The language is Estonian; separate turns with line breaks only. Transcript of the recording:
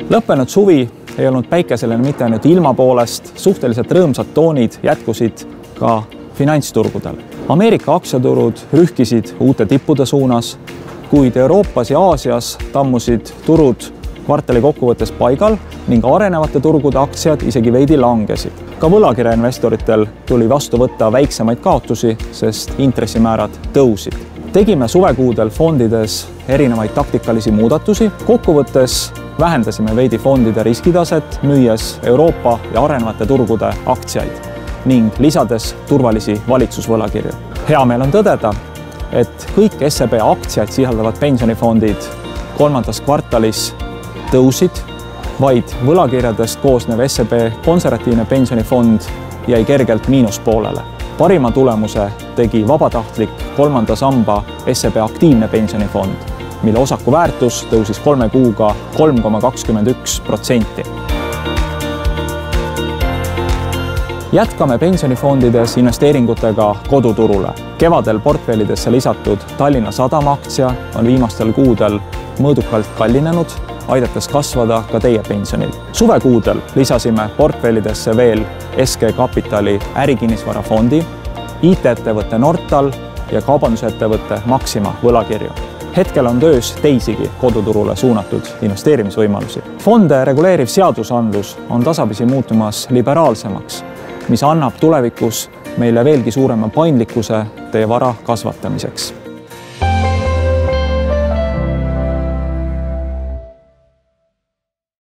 Lõppenud suvi ei olnud päikeseline mitte ainult ilma poolest, suhteliselt rõõmsad toonid jätkusid ka finantsturgudel. Ameerika aktsiaturud rühkisid uute tippude suunas, kuid Euroopas ja Aasias tammusid turud kvartali kokkuvõttes paigal ning arenevate turgude aktsiad isegi veidi langesid. Ka võlakirjainvestoritel tuli vastu võtta väiksemaid kaotusi, sest intressimäärad tõusid. Tegime suvekuudel fondides erinevaid taktikalisi muudatusi. Kokkuvõttes vähendasime veidi fondide riskitaset, müües Euroopa ja arenevate turgude aktsiaid ning lisades turvalisi valitsusvõlakirju. Hea meel on tõdeda, et kõik SEB aktsiaid sisaldavad pensionifondid kolmandas kvartalis tõusid, vaid võlakirjadest koosnev SEB konservatiivne pensionifond jäi kergelt miinuspoolele. Parima tulemuse tegi vabatahtlik kolmanda samba SEB aktiivne pensionifond, mille osaku väärtus tõusis 3 kuuga 3,21%. Jätkame pensionifondides investeeringutega koduturule. Kevadel portfellidesse lisatud Tallinna Sadama aktsia on viimastel kuudel mõõdukalt kallinenud, aidates kasvada ka teie pensionil. Suvekuudel lisasime portfellidesse veel SG Kapitali ärikinnisvarafondi, IT-ettevõtte Nortal ja kaubandusettevõtte Maxima võlakirju. Hetkel on töös teisigi koduturule suunatud investeerimisvõimalusi. Fonde reguleeriv seadusandlus on tasapisi muutumas liberaalsemaks, mis annab tulevikus meile veelgi suurema paindlikkuse teie vara kasvatamiseks.